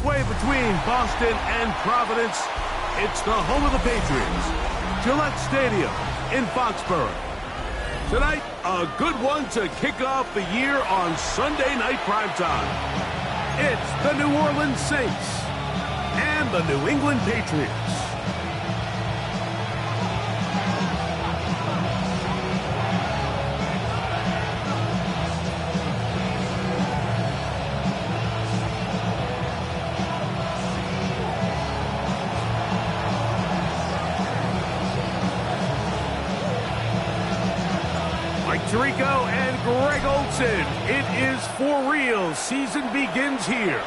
halfway between Boston and Providence, it's the home of the Patriots, Gillette Stadium in Foxborough. Tonight, a good one to kick off the year on Sunday night primetime. It's the New Orleans Saints and the New England Patriots. Tirico and Greg Olsen. It is for real. Season begins here.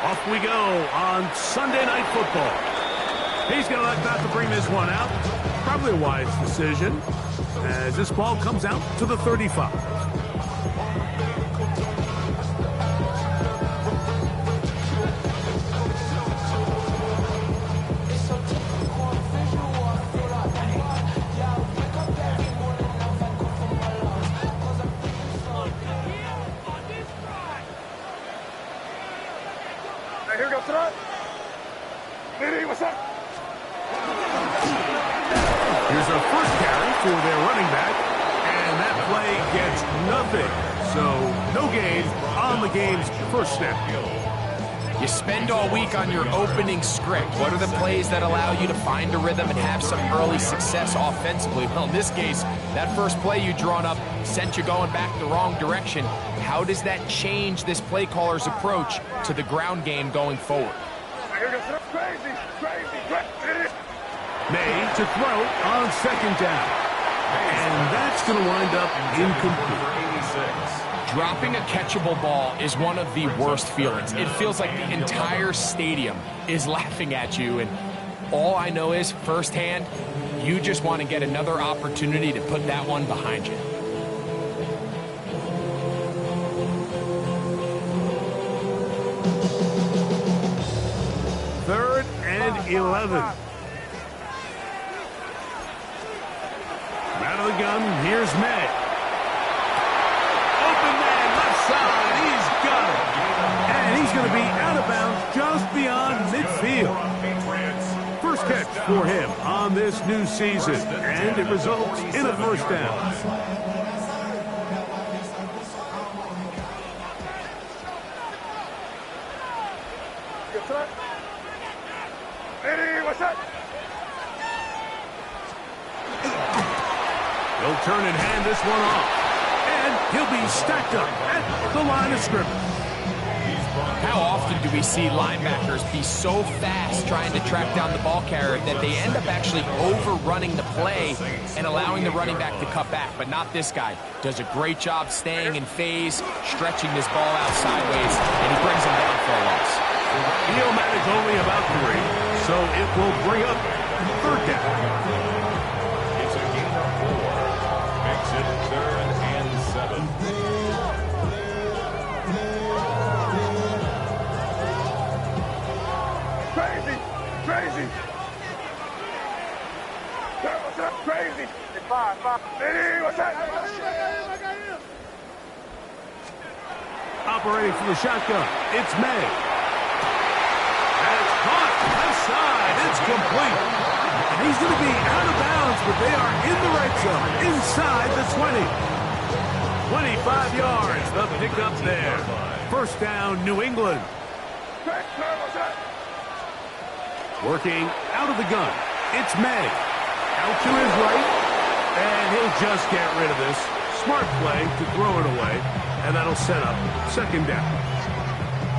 Off we go on Sunday Night Football. He's going to elect not to bring this one out. Probably a wise decision as this ball comes out to the 35. Here's a first carry for their running back, and that play gets nothing. So no gain on the game's first snap. You spend all week on your opening script. What are the plays that allow you to find a rhythm and have some early success offensively? Well, in this case, that first play you drawn up sent you going back the wrong direction. How does that change this play caller's approach to the ground game going forward? May to throw on second down. And that's going to wind up incomplete. Dropping a catchable ball is one of the worst feelings. It feels like the entire stadium is laughing at you. And all I know is, firsthand, you just want to get another opportunity to put that one behind you. Third and 11. Out of the gun, here's May. Open man, left side, he's got it. And he's going to be out of bounds just beyond midfield. First catch for him on this new season, and it results in a first down. He'll turn and hand this one off. And he'll be stacked up at the line of scrimmage. How often do we see linebackers be so fast trying to track down the ball carrier that they end up actually overrunning the play and allowing the running back to cut back? But not this guy. Does a great job staying in phase, stretching this ball out sideways, and he brings him down for a loss. He'll manage only about 3, so it will bring up third down. Crazy. Five. What's that? Operating from the shotgun, it's May. And it's caught left side. It's complete. And he's going to be out of bounds, but they are in the right zone, inside the 20. 25 yards, the pickup there. First down, New England. Working out of the gun, it's May. Out to his right, and he'll just get rid of this. Smart play to throw it away, and that'll set up second down.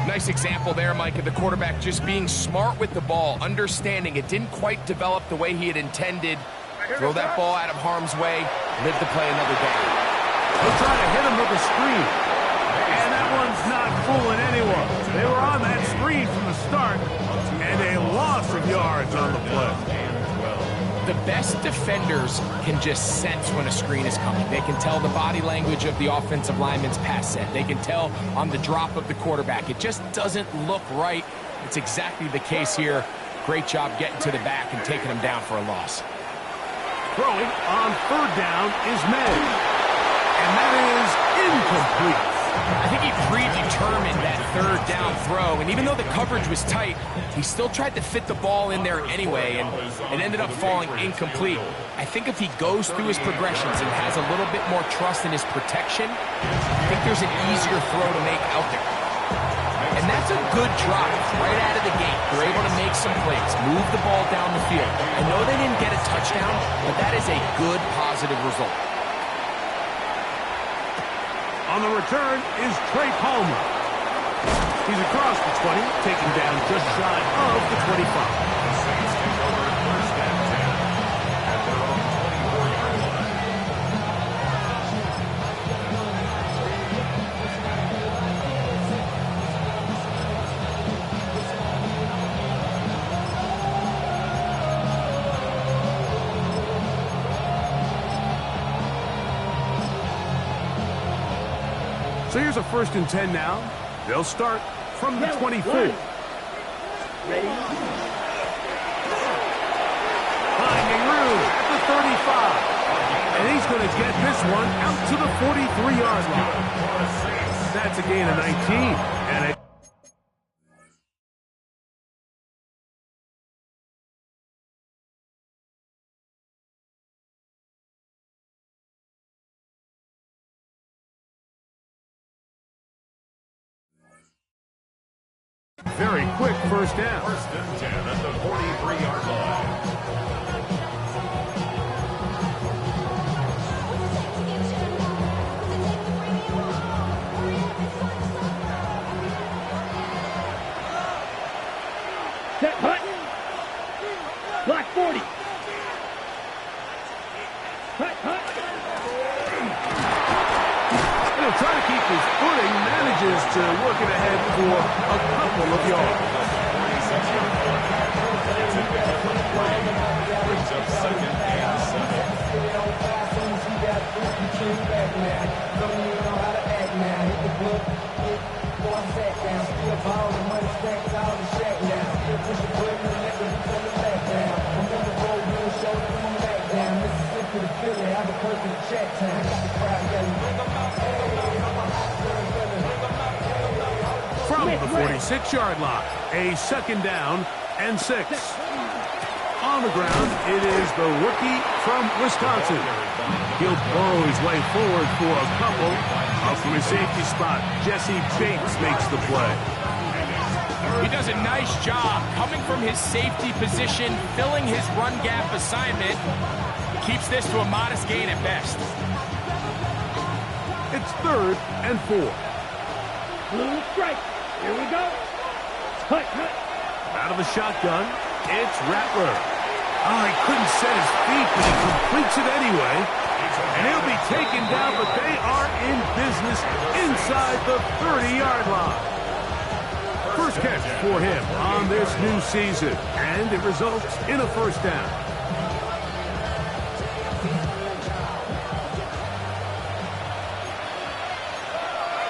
Nice example there, Mike, of the quarterback just being smart with the ball, understanding it didn't quite develop the way he had intended. Throw that ball out of harm's way, live to play another down. He'll try to hit him with a screen, and that one's not fooling anyone. They were on that screen from the start, and a loss of yards on the play. The best defenders can just sense when a screen is coming. They can tell the body language of the offensive lineman's pass set. They can tell on the drop of the quarterback. It just doesn't look right. It's exactly the case here. Great job getting to the back and taking him down for a loss. Throwing on third down is May. And that is incomplete. I think he predetermined that third down throw, and even though the coverage was tight, he still tried to fit the ball in there anyway, and it ended up falling incomplete. I think if he goes through his progressions and has a little bit more trust in his protection, I think there's an easier throw to make out there. And that's a good drive right out of the gate. They're able to make some plays, move the ball down the field. I know they didn't get a touchdown, but that is a good, positive result. On the return is Trey Palmer. He's across the 20, taken down just shy of the 25. So here's a 1st and 10 now. They'll start from the 24. Ready? Finding room at the 35. And he's going to get this one out to the 43-yard line. That's a gain of 19. And very quick 1st down. 1st and 10 at the 43-yard line. Set, hut. Block 40. Hut, hut. He'll try to keep his footing, manages to work it ahead for a couple of yards. Brings up 2nd and 7. From the 46-yard line, a 2nd down and 6. On the ground, it is the rookie from Wisconsin. He'll burrow his way forward for a couple. Up from his safety spot, Jesse Bates makes the play. He does a nice job coming from his safety position, filling his run gap assignment. Keeps this to a modest gain at best. It's 3rd and 4. Blue strike. Here we go. Hut, hut. Out of the shotgun, it's Rattler. Oh, he couldn't set his feet, but he completes it anyway. And he'll be taken down, but they are in business inside the 30-yard line. First catch for him on this new season, and it results in a 1st down.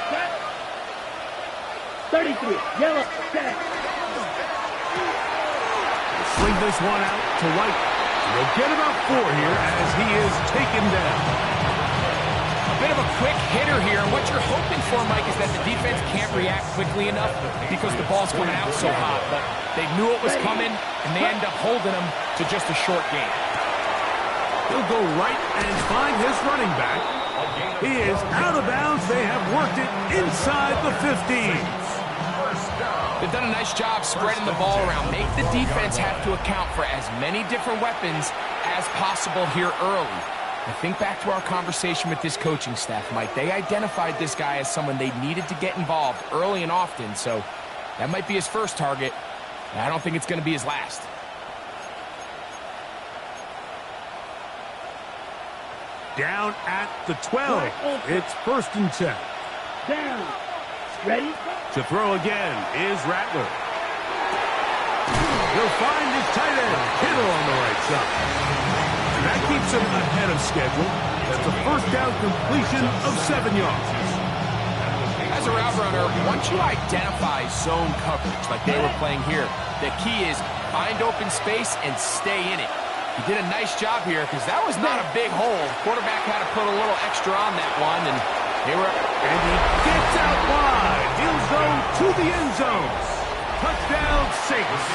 Set. 33. Yellow. Set. Swing this one out to White. He'll get about 4 here as he is taken down. A bit of a quick hitter here. What you're hoping for, Mike, is that the defense can't react quickly enough because the ball's coming out so hot. But they knew it was coming, and they end up holding him to just a short gain. He'll go right and find his running back. He is out of bounds. They have worked it inside the 15. They've done a nice job spreading the ball around. Make the defense have to account for as many different weapons as possible here early. I think back to our conversation with this coaching staff, Mike. They identified this guy as someone they needed to get involved early and often, so that might be his first target. I don't think it's going to be his last. Down at the 12. It's 1st and 10. Down. Ready? To throw again is Rattler. He'll find his tight end, Kittle, on the right side. And that keeps him ahead of schedule. That's a 1st down completion of 7 yards. As a route runner, once you identify zone coverage like they were playing here, the key is find open space and stay in it. He did a nice job here because that was not a big hole. Quarterback had to put a little extra on that one, and And he gets out wide. He'll go to the end zone. Touchdown, Saints.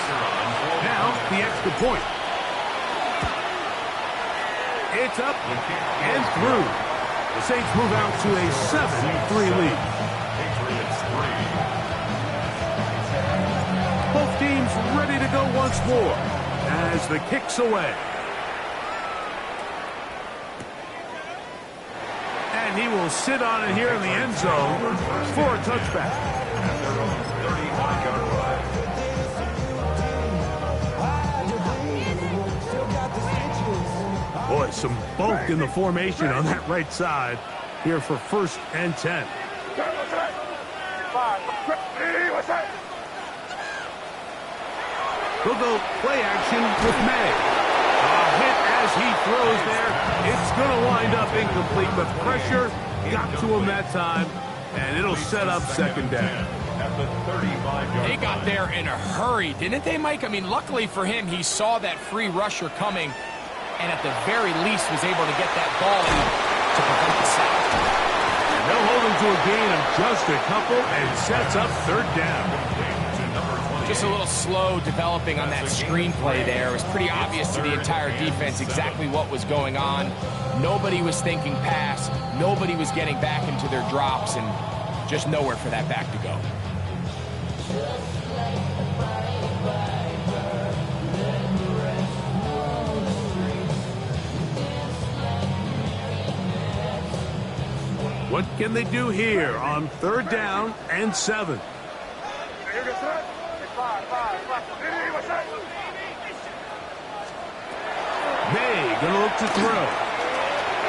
Now, the extra point. It's up and through. The Saints move out to a 7-3 lead. Patriots 3. Both teams ready to go once more as the kick's away. And he will sit on it here in the end zone for a touchback. At their own 35-yard line. Boy, some bulk in the formation on that right side here for 1st and 10. He'll go play action with May. A hit as he throws there. It's going to wind up incomplete, but pressure got to him that time, and it'll set up 2nd down. At the 35-yard They got there in a hurry, didn't they, Mike? I mean, luckily for him, he saw that free rusher coming, and at the very least was able to get that ball out to prevent the sack. They'll hold him to a gain of just a couple and sets up 3rd down. Just a little slow developing on that screenplay there. It was pretty obvious to the entire defense exactly what was going on. Nobody was thinking pass. Nobody was getting back into their drops, and just nowhere for that back to go. What can they do here on 3rd down and 7? May gonna look to throw.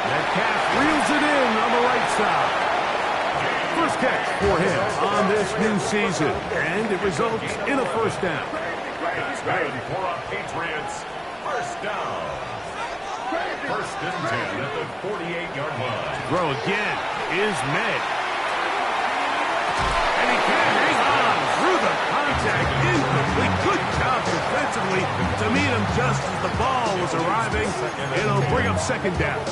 Metcalf reels it in on the right side. First catch for him on this new season, and it results in a 1st down. It's good for a Patriots 1st down. 1st and 10 at the 48-yard line. Throw again is May. And he can hang on through the contact. Incomplete. Good job defensively to meet him just as the ball was arriving. It'll bring up 2nd down.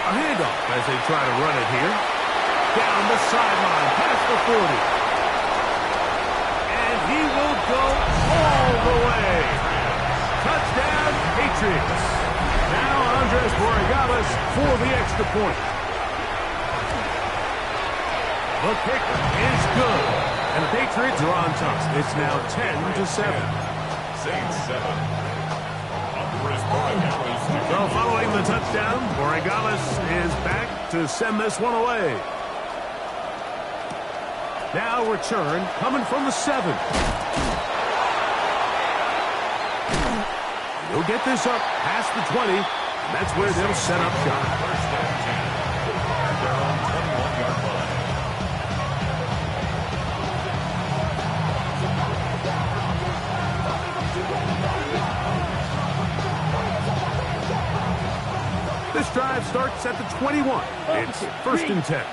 A handoff as they try to run it here. Down the sideline, past the 40. And he will go all the way. Touchdown, Patriots. Now Andres Borregales for the extra point. The kick is good. And the Patriots are on top. It's now 10-7. Saints 7. Andres Borregales. So following the touchdown, Borregales is back to send this one away. Now return coming from the 7. He'll get this up past the 20, and that's where they'll set up shop. 1st and 10. At their own 21-yard line. This drive starts at the 21. It's 1st and 10.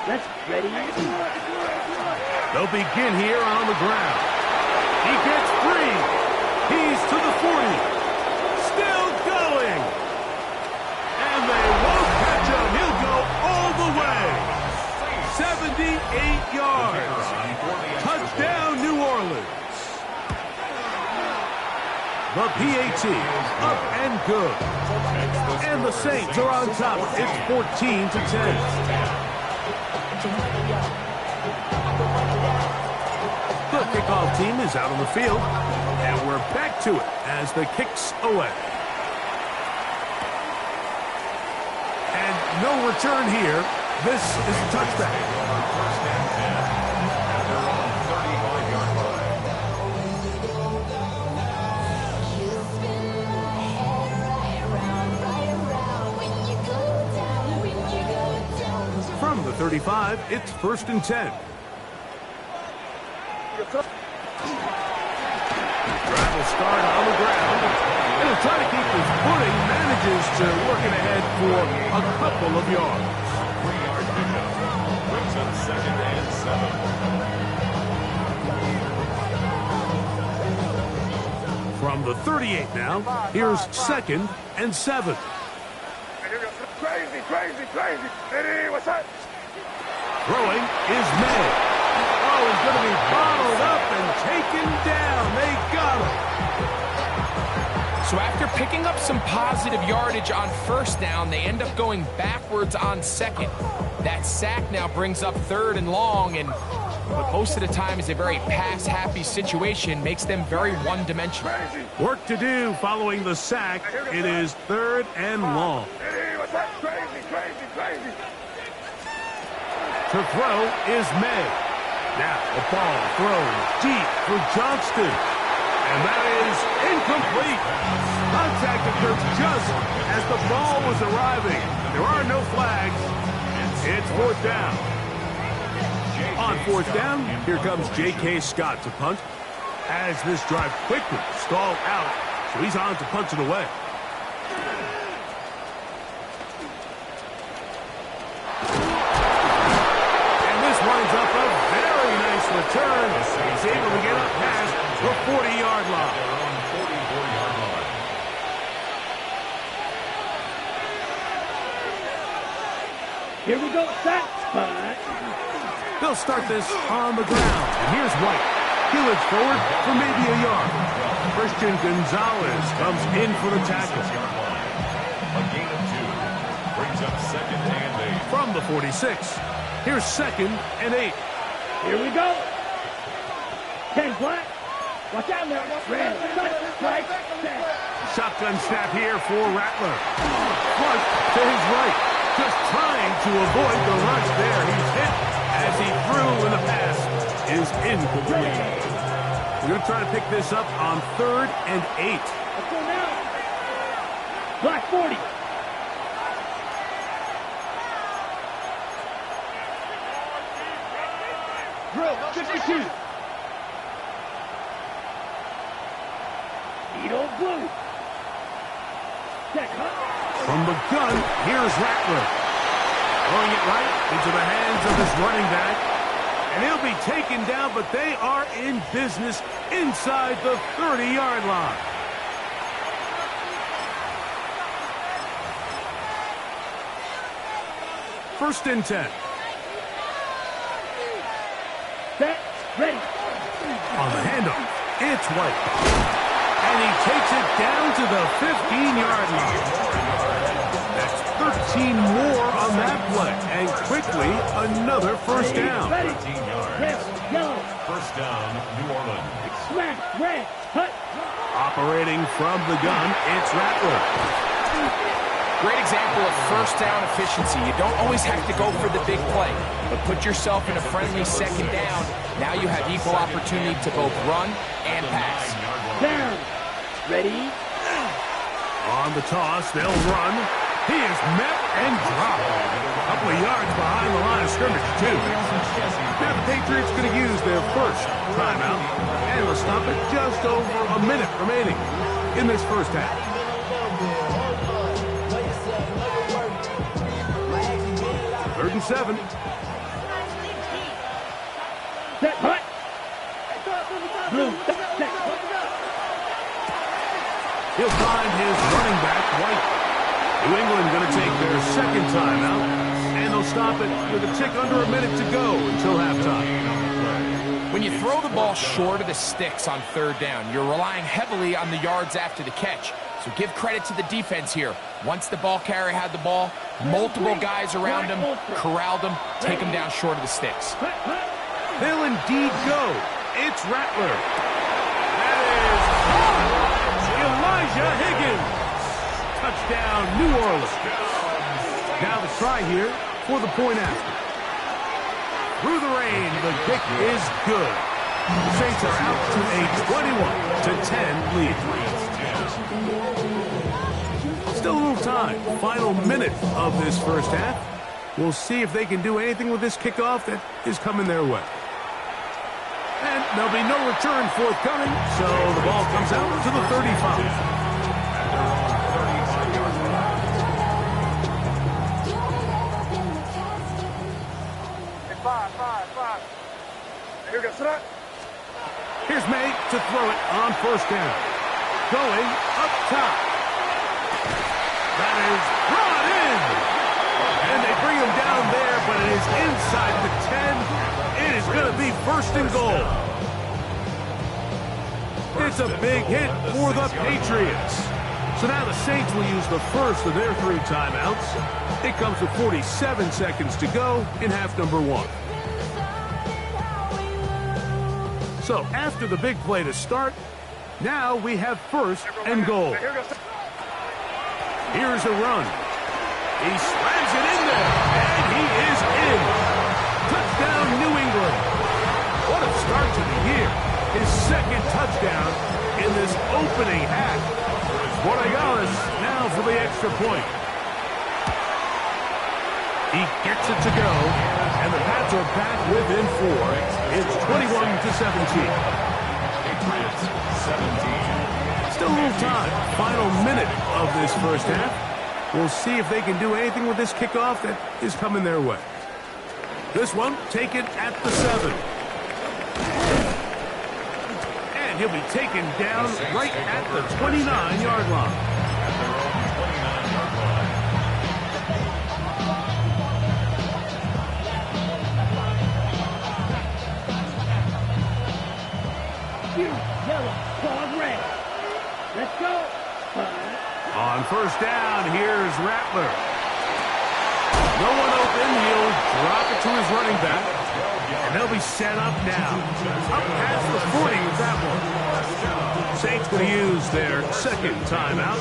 Let's ready. They'll begin here on the ground. He gets free. He's to the 40. Still going. And they won't catch him. He'll go all the way. 78 yards. Touchdown, New Orleans. The PAT up and good. And the Saints are on top. It's 14-10. The kickoff team is out on the field, and we're back to it as the kick's away. And no return here. This is a touchback. 1st and 10 at their own 35-yard line. From the 35, it's 1st and 10. Drive will start on the ground. And he'll try to keep his footing. Manages to work it ahead for a couple of yards. 3-yard pickup. Brings up 2nd and 7. From the 38 now, here's 2nd and 7. Crazy, crazy, crazy. Hey, what's up? Throwing is May. Oh, he's going to be bottled up and taken down. They got him. So after picking up some positive yardage on first down, they end up going backwards on second. That sack now brings up 3rd and long, and what most of the time is a very pass-happy situation, makes them very one-dimensional. Work to do following the sack. It is 3rd and long. Hey, what's up? Crazy, crazy, crazy. To throw is May. Now a ball thrown deep for Johnston. And that is incomplete. Contact occurs just as the ball was arriving. There are no flags. It's 4th down. On 4th down, here comes J.K. Scott to punt. As this drive quickly stalled out, so he's on to punch it away. And this winds up a very nice return. He's able to get up past the 40-yard line. Here we go, set. They'll start this on the ground. And here's White. He looks forward for maybe a yard. Christian Gonzalez comes in for the tackle. A gain of 2. Brings up 2nd and 8. From the 46, here's 2nd and 8. Here we go. 10 flat. Watch out now. Red, strike, set. Shotgun snap here for Rattler. Clark to his right. Just trying to avoid the rush there. He's hit as he threw, and the pass is incomplete. We're going to try to pick this up on 3rd and 8. Let's go now. Black 40. Drill 52. Needle blue. Check, huh? From the gun, here's Rattler. Throwing it right into the hands of his running back. And he'll be taken down, but they are in business inside the 30-yard line. First and 10. Set, ready. On the handoff, it's White. And he takes it down to the 15-yard line. That's 13 more on that play. And quickly, another first down. Ready. 13 yards. Red, yellow. First down, New Orleans. Smack, red, hut. Operating from the gun, it's Rattler. Great example of first down efficiency. You don't always have to go for the big play, but put yourself in a friendly 2nd down. Now you have equal opportunity to both run and pass. Down. Ready. On the toss, they'll run. He is met and dropped. A couple of yards behind the line of scrimmage, too. Now the Patriots going to use their first timeout, and they'll stop it just over a minute remaining in this first half. Third and 7. Set, hut. Blue, set. He'll find his running back, White. New England going to take their 2nd timeout, and they'll stop it with a tick under a minute to go until halftime. When you throw the ball short of the sticks on 3rd down, you're relying heavily on the yards after the catch. So give credit to the defense here. Once the ball carrier had the ball, multiple guys around him, corralled him, take him down short of the sticks. They'll indeed go. It's Rattler. That is Elijah Higgins. Touchdown, New Orleans. Now the try here for the point after. Through the rain, the kick is good. The Saints are out to a 21-10 lead. Still a little time. Final minute of this first half. We'll see if they can do anything with this kickoff that is coming their way. And there'll be no return forthcoming, so the ball comes out to the 35. Five. Here we go, set. Here's May to throw it on first down. going up top. That is brought in. And they bring him down there, but it is inside the 10. It is going to be 1st and goal. It's a big hit for the Patriots. So now the Saints will use the first of their 3 timeouts. It comes with 47 seconds to go in half number 1. So after the big play to start, now we have 1st and goal. Here's a run. He slams it in there, and he is in. Touchdown, New England. What a start to the year. His 2nd touchdown in this opening half. Borregales now for the extra point. He gets it to go, and the Pats are back within 4. It's 21-17. Patriots 17. Still a little time. Final minute of this first half. We'll see if they can do anything with this kickoff that is coming their way. This one taken at the 7. And he'll be taken down right at the 29-yard line. Yellow, ball red. Let's go. On 1st down, here's Rattler. No one open. He'll drop it to his running back. And they'll be set up now. Up past the 40 with that one. Saints going to use their 2nd timeout.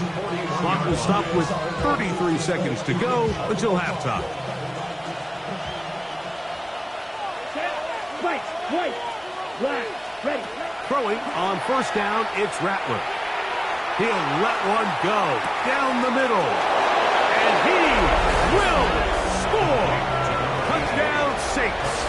Clock will stop with 33 seconds to go until halftime. White, black, ready. Throwing on 1st down, it's Rattler. He'll let one go down the middle. And he will score. Touchdown, Saints.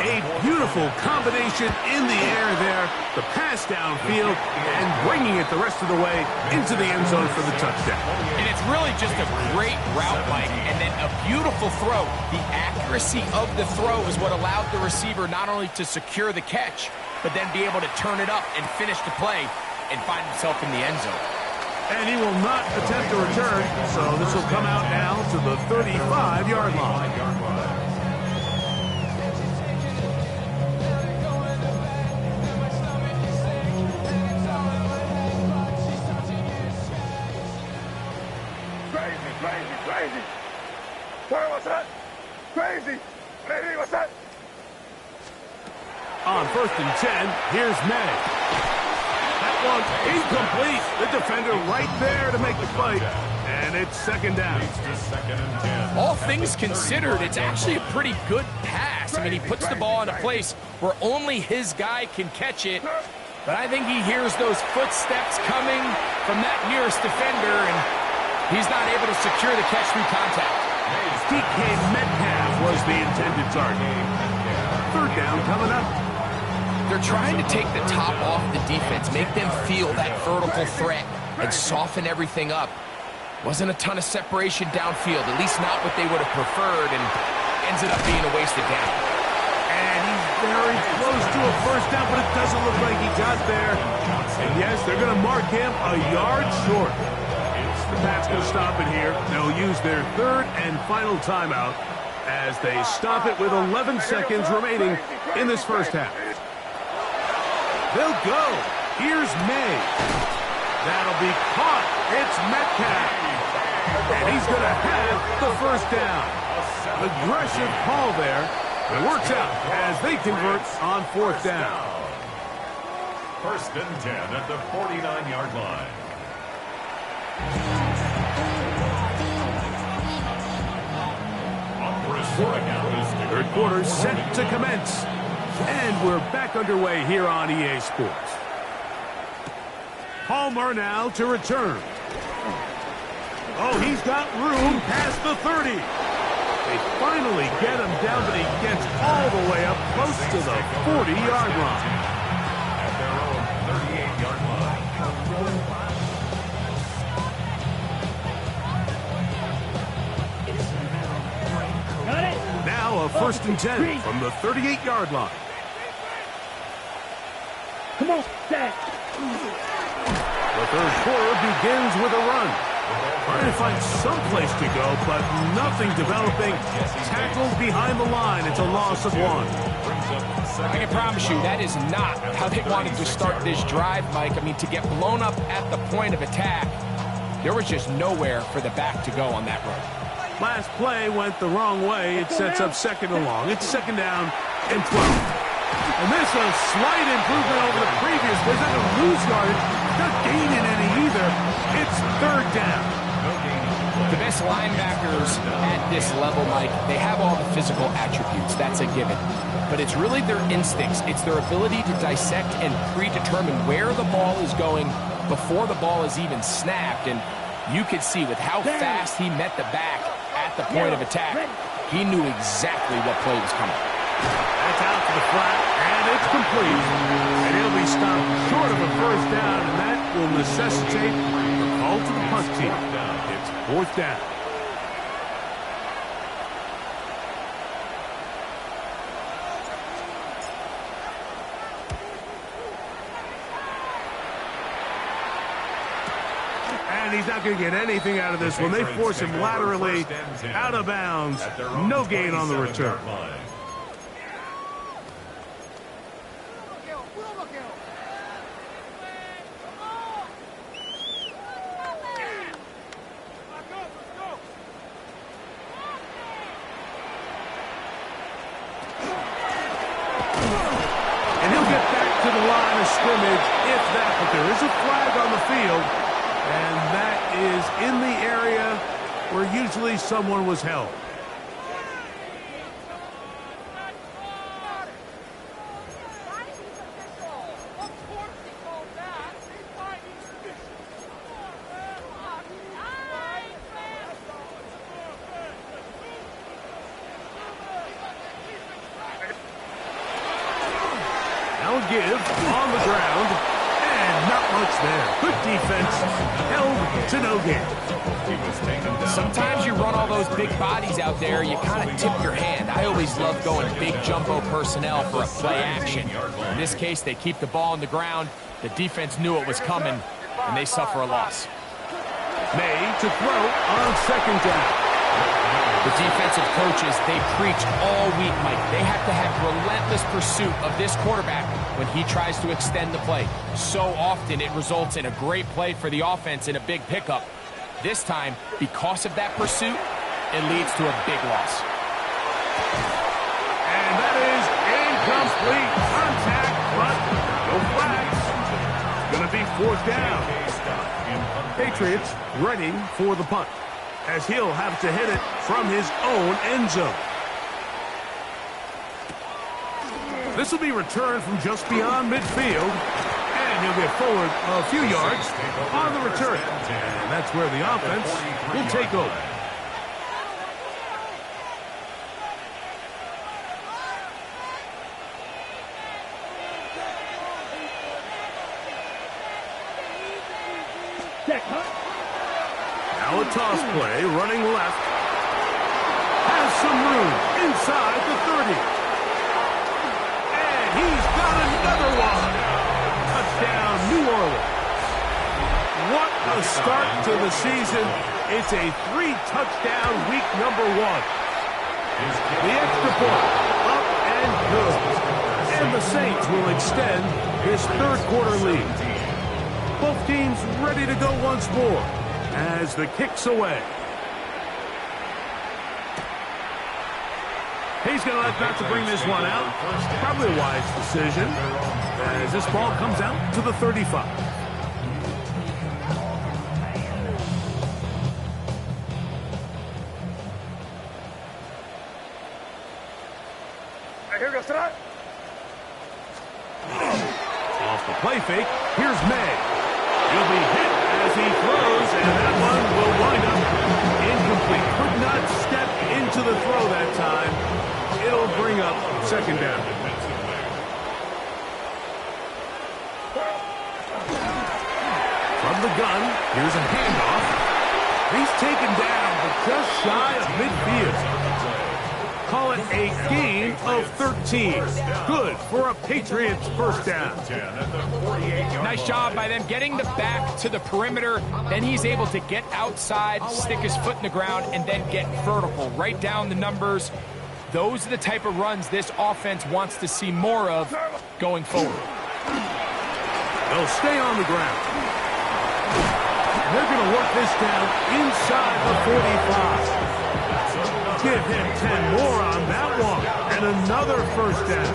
A beautiful combination in the air there. The pass downfield and bringing it the rest of the way into the end zone for the touchdown. And it's really just a great route, Mike, and then a beautiful throw. The accuracy of the throw is what allowed the receiver not only to secure the catch, but then be able to turn it up and finish the play and find himself in the end zone. And he will not attempt a return, so this will come out now to the 35-yard line. Crazy. Sorry, what's that? Crazy. Maybe, what's that? On 1st and 10, here's May. That one incomplete. The defender right there to make the play. And it's 2nd down. All things considered, it's actually a pretty good pass. I mean, he puts the ball in a place where only his guy can catch it. But I think he hears those footsteps coming from that nearest defender, and he's not able to secure the catch through contact. DK Metcalf was the intended target. 3rd down coming up. They're trying to take the top off the defense, make them feel that vertical threat, and soften everything up. Wasn't a ton of separation downfield, at least not what they would have preferred, and ended up being a wasted down. And he's very close to a 1st down, but it doesn't look like he got there. And yes, they're going to mark him a yard short. The Pats going to stop it here. They'll use their 3rd and final timeout as they stop it with 11 seconds remaining in this first half. They'll go. Here's May. That'll be caught. It's Metcalf. And he's going to have the 1st down. Aggressive call there. It works out as they convert on 4th down. 1st and 10 at the 49-yard line. Third quarter set to commence. And we're back underway here on EA Sports. Palmer now to return. Oh, he's got room past the 30. They finally get him down, but he gets all the way up close to the 40-yard line. At their own 38-yard line. Got it. Now a 1st and 10 from the 38-yard line. Come on, Dad. The third quarter begins with a run. Trying to find some place to go, but nothing developing. Tackled behind the line. It's a loss of 1. I can promise you that is not how they wanted to start this drive, Mike. I mean, to get blown up at the point of attack, there was just nowhere for the back to go on that run. Last play went the wrong way. It sets up second and long. It's second down and 12. And this a slight improvement over the previous. They're not going to lose yardage. Not gaining any either. It's third down. The best linebackers at this level, Mike, they have all the physical attributes. That's a given. But it's really their instincts. It's their ability to dissect and predetermine where the ball is going before the ball is even snapped. And you could see with how fast he met the back at the point of attack, he knew exactly what play was coming. That's out to the flat, and it's complete. And he'll be stopped short of a first down, and that will necessitate a call to the punt team. It's fourth down. And he's not going to get anything out of this one. They force him laterally out of bounds. No gain on the return. And he'll get back to the line of scrimmage if that, but there is a flag on the field, and that is in the area where usually someone was held. Now a give on the ground, and not much there. Good defense, held to no gain. Sometimes you run all those big bodies out there, you kind of tip your hand. I always love going big jumbo personnel for a play action. In this case, they keep the ball on the ground. The defense knew it was coming, and they suffer a loss. May to throw on second down. The defensive coaches, they preach all week, Mike. They have to have relentless pursuit of this quarterback when he tries to extend the play. So often it results in a great play for the offense and a big pickup. This time, because of that pursuit, it leads to a big loss. And that is incomplete. Contact, but no flags. It's going to be fourth down. Patriots ready for the punt, as he'll have to hit it from his own end zone. This will be returned from just beyond midfield, and he'll get forward a few yards on the return. And that's where the offense will take over. Now a toss play, running left. Has some room inside the 30. And he's got another one. Touchdown, New Orleans. What a start to the season. It's a 3-touchdown week number 1. The extra point, up and good. And the Saints will extend this third quarter lead. Both teams ready to go once more as the kick's away. He's going to elect not to bring this one out. Probably a wise decision as this ball comes out to the 35. Here goes tonight. Off the play fake, here's May. He'll be hit as he throws, and that one will wind up incomplete. Could not step into the throw that time. It'll bring up second down. From the gun, here's a handoff. He's taken down, but just shy of midfield. Call it but a gain of 13. Good for a Patriots first down. Nice job by them getting the back to the perimeter. Then he's able to get outside, stick his foot in the ground, and then get vertical. Right down the numbers. Those are the type of runs this offense wants to see more of going forward. They'll stay on the ground. They're going to work this down inside the 45. Give him 10 more on that one. And another first down.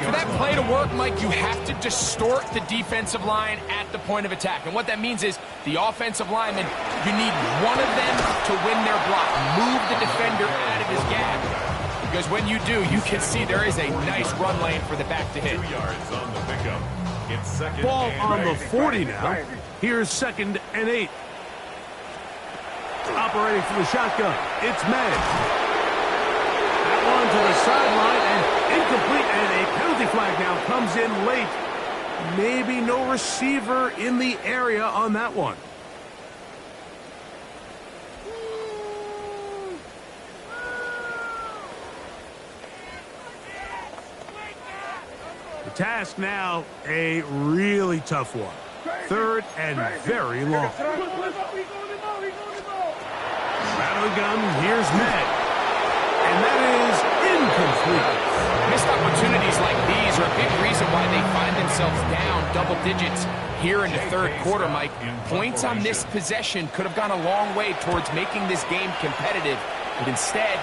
For that play to work, Mike, you have to distort the defensive line at the point of attack. And what that means is the offensive lineman, you need one of them to win their block. Move the defender out of his gap. Because when you do, you can see there is a nice run lane for the back to hit. 2 yards on the pickup. It's second Ball and on the 8. 40 now. Here's 2nd and 8. Operating from the shotgun, it's Meg. That one to the sideline and incomplete, and a penalty flag now comes in late. Maybe no receiver in the area on that one. The task now, a really tough one. 3rd and very long. Rattling gun, here's Meg. And that is incomplete. Missed opportunities like these are a big reason why they find themselves down double digits here in the 3rd quarter, Mike. Points on this possession could have gone a long way towards making this game competitive. But instead,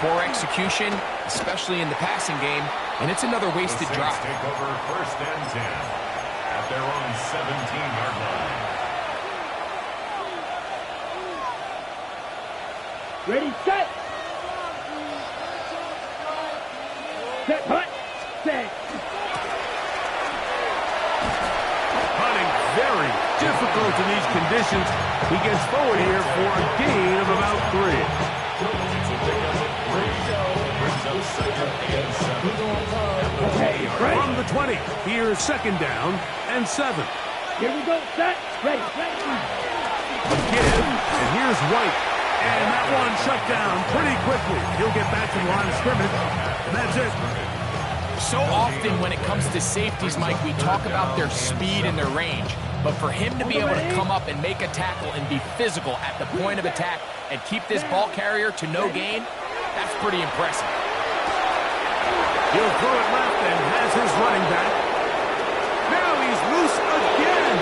poor execution, especially in the passing game, and it's another wasted drive. Take over 1st and 10 at their own 17-yard line. Ready, set. Set, hut, set. Hunting very difficult in these conditions. He gets forward here for a gain of about 3. From the 20, here's 2nd down and 7. Here we go, set, ready, Give, and here's White. And that one shut down pretty quickly. He'll get back to the line of scrimmage, and that's it. So often when it comes to safeties, Mike, we talk about their speed and their range. But for him to be able to come up and make a tackle and be physical at the point of attack and keep this ball carrier to no gain, that's pretty impressive. He'll throw it left and has his running back. Now he's loose again.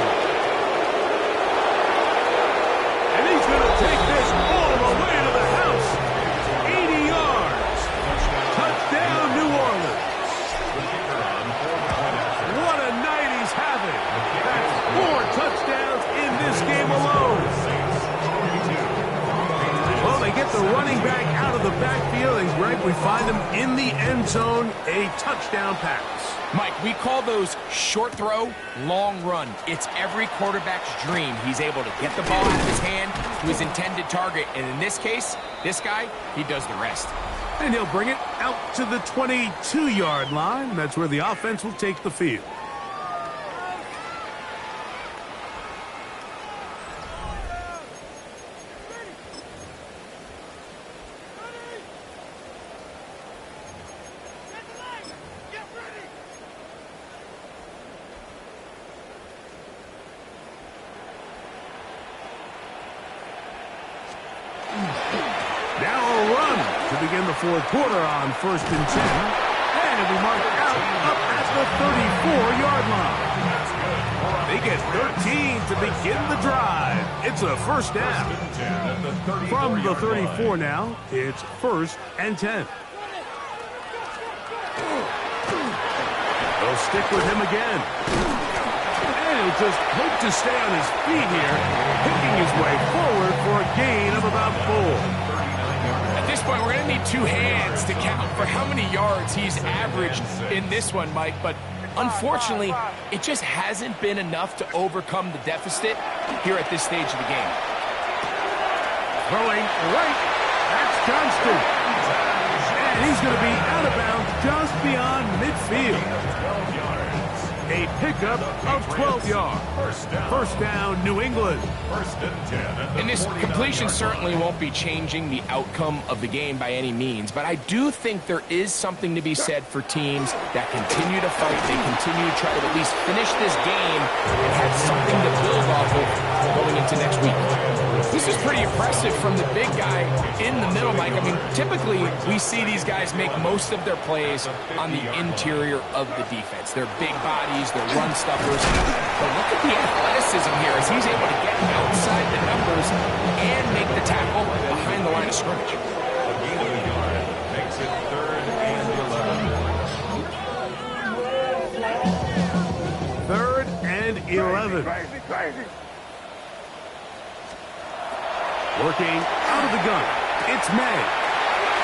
And he's going to take this all the way to the house. 80 yards. Touchdown, New Orleans. What a night he's having. That's 4 touchdowns in this game alone. Well, they get the running back out of the backfield, and Greg, we find him in the end zone, a touchdown pass. Mike, we call those short throw, long run. It's every quarterback's dream. He's able to get the ball out of his hand to his intended target. And in this case, this guy, he does the rest. And he'll bring it out to the 22-yard line. That's where the offense will take the field. Begin the 4th quarter on 1st and 10. And it'll be marked out up at the 34-yard line. They get 13 to begin the drive. It's a first down. From the 34 now, it's 1st and 10. They'll stick with him again. And he'll just hope to stay on his feet here, picking his way forward for a gain of about 4. At this point, we're going to need 2 hands to count for how many yards he's averaged in this one, Mike. But unfortunately, it just hasn't been enough to overcome the deficit here at this stage of the game. Throwing right, that's Johnston. And he's going to be out of bounds just beyond midfield. 12 yards. a pickup of 12 yards. First down, New England. First and 10 at the And this 49. completion certainly won't be changing the outcome of the game by any means, but I do think there is something to be said for teams that continue to fight. They continue to try to at least finish this game and have something to build off of going into next week. This is pretty impressive from the big guy in the middle, Mike. I mean, typically we see these guys make most of their plays on the interior of the defense. They're big bodies, they're run stuffers. But look at the athleticism here as he's able to get outside the numbers and make the tackle behind the line of scrimmage. A gain of a yard makes it 3rd and 11. 3rd and 11. Crazy. Working out of the gun. It's May.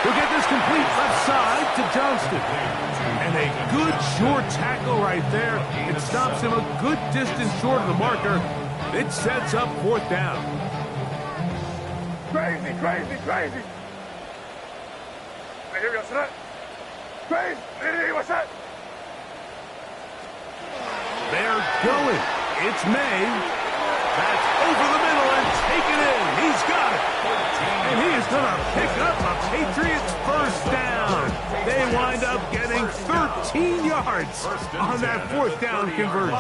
He'll get this complete left side to Johnston. And a good short tackle right there. It stops him a good distance short of the marker. It sets up 4th down. Crazy. Crazy, what's that? They're going. It's May. That's over the middle and taken in. He's got it. And he is going to pick up a Patriots first down. They wind up getting 13 yards on that 4th down conversion.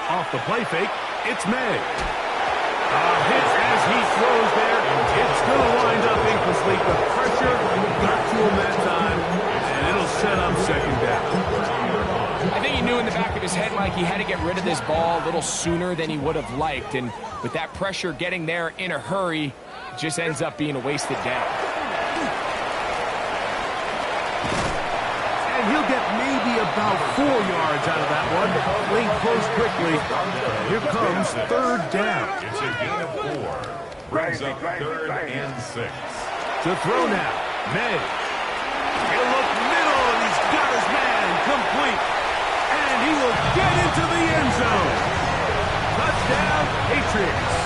Off the play fake, it's May. Hit as he throws there. It's going to wind up incomplete. The pressure got to him that time, and it'll set up 2nd down. I think he knew in the back of his head, Mike, he had to get rid of this ball a little sooner than he would have liked. And with that pressure getting there in a hurry, it just ends up being a wasted down. And he'll get maybe about 4 yards out of that one. Link close quickly. Here comes 3rd down. It's a gain of 4. Brings up 3rd and 6. To throw now. May. He'll look middle, and he's got his man complete. And he will get into the end zone. Touchdown, Patriots.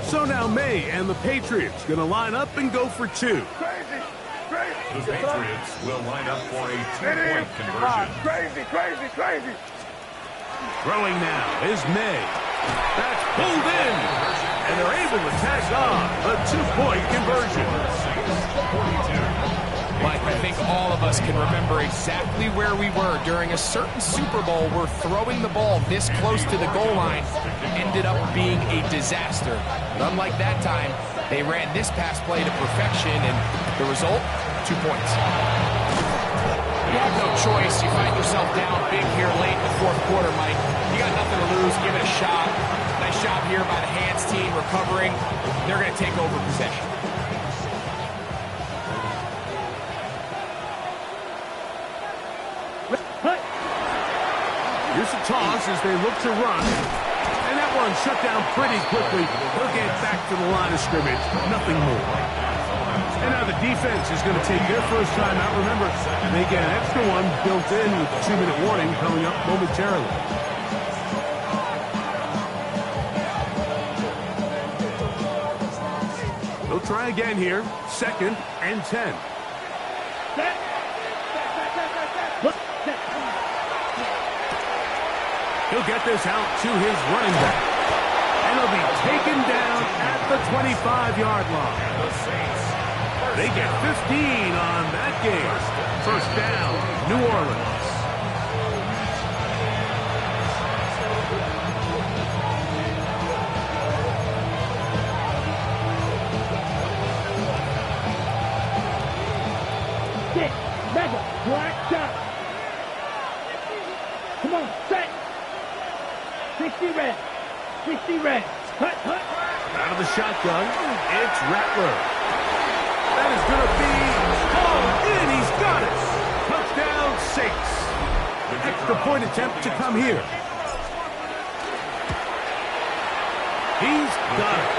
So now May and the Patriots going to line up and go for 2. The Patriots will line up for a 2-point conversion. Crazy. Throwing now is May. That's pulled in. And they're able to tack on the 2-point conversion. Mike, I think all of us can remember exactly where we were during a certain Super Bowl where throwing the ball this close to the goal line ended up being a disaster. But unlike that time, they ran this pass play to perfection, and the result, 2 points. You have no choice. You find yourself down big here late in the 4th quarter, Mike. You got nothing to lose. Give it a shot. Nice job here by the hands team recovering. They're going to take over possession. Here's a toss as they look to run. And that one shut down pretty quickly. They'll get back to the line of scrimmage. Nothing more. And now the defense is going to take their first time out. Remember, they get an extra one built in with the 2-minute warning coming up momentarily. They'll try again here. 2nd and 10. He'll get this out to his running back. And he'll be taken down at the 25-yard line. They get 15 on that game. First down, New Orleans. Black shot. Come on, set. 60 red. 60 red. Hut. Out of the shotgun, it's Rattler. That is going to be hauled in. He's got it. Touchdown, 6. Extra point attempt to come here. He's got it.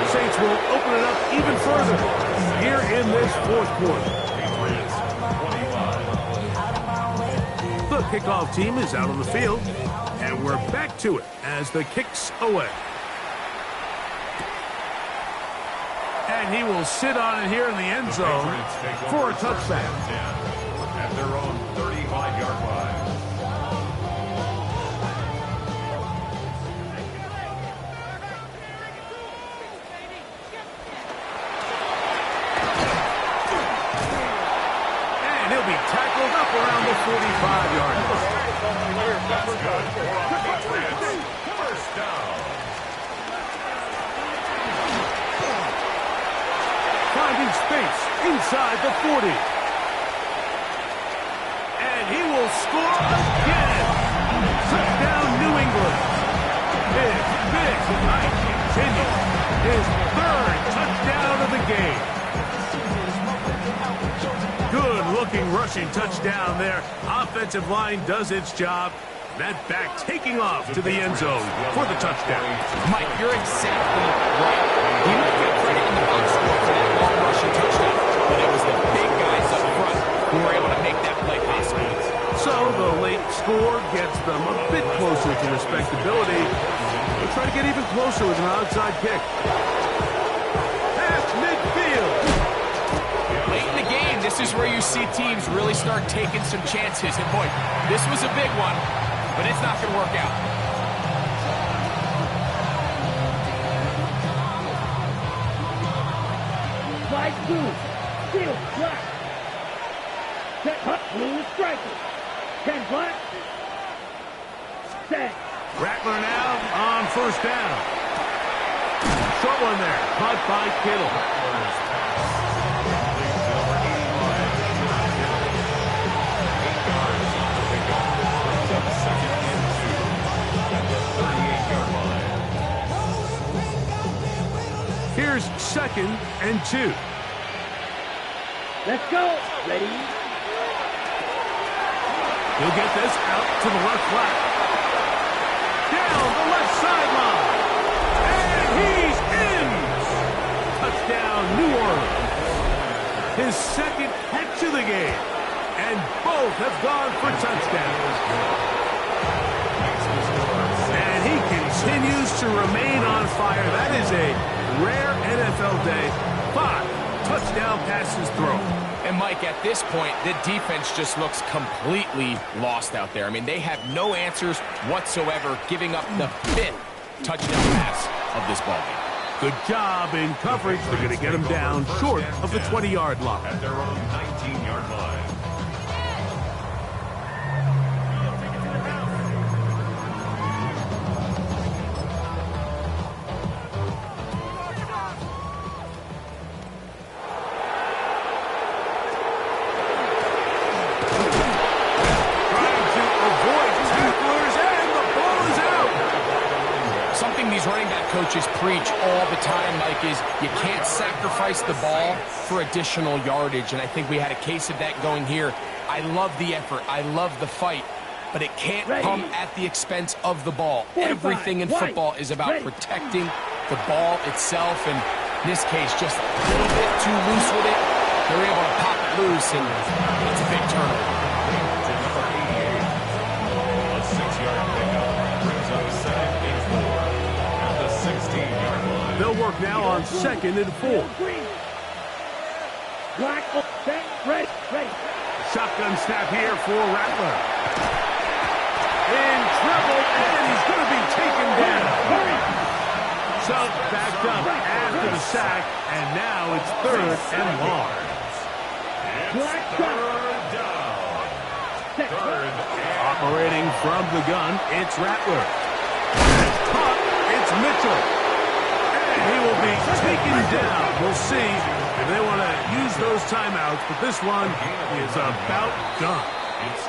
The Saints will open it up even further here in this 4th quarter. Patriots 25. kickoff team is out on the field. And we're back to it as the kick's away. And he will sit on it here in the end zone for a touchback. At their own 35-yard line. And he'll be tackled up around the 45-yard line. That's good for Patriots. First down. Finding space inside the 40. And he will score again. Touchdown, New England. Big Mike continues his third touchdown of the game. Good-looking rushing touchdown there. Offensive line does its job. That back taking off to the end zone for the touchdown. Mike, you're exactly right. You might get credit in the box score for that long rushing touchdown, but it was the big guys up front who were able to make that play possible. So the late score gets them a bit closer to respectability. They'll try to get even closer with an outside kick. Past midfield. Late in the game, this is where you see teams really start taking some chances. And boy, this was a big one, but it's not going to work out. Slide blue. Steal. Black. Set up. Blue striker. 10 black. Set. Rattler now on first down. Short one there. Caught by Kittle. Here's 2nd and 2. Let's go. Ready. He'll get this out to the left flat. Down the left sideline. And he's in. Touchdown, New Orleans. His second catch of the game. And both have gone for touchdowns. And he continues to remain on fire. That is a rare NFL day. 5 touchdown passes thrown. And Mike, at this point, the defense just looks completely lost out there. I mean, they have no answers whatsoever, giving up the 5th touchdown pass of this ballgame. Good job in coverage. They're going to get him down short of the 20-yard line. At their own 19-yard line. Running back coaches preach all the time, Mike, is you can't sacrifice the ball for additional yardage, and I think we had a case of that going here. I love the effort. I love the fight, but it can't come at the expense of the ball. Everything in football is about protecting the ball itself, and in this case, just a little bit too loose with it. They're able to pop it loose, and it's a big turnover. A 6-yard pickup brings up 2nd and 4 at the 16-yard line. They'll work now on 2nd and 4. Black, set, ready. Shotgun snap here for Rattler. In trouble, and he's going to be taken down. So backed up after the sack, and now it's 3rd and long. Black, Third down. Third and Operating from the gun, it's Rattler. It's caught, it's Mitchell. And he will be taken down. We'll see if they want to use those timeouts, but this one is about done. it's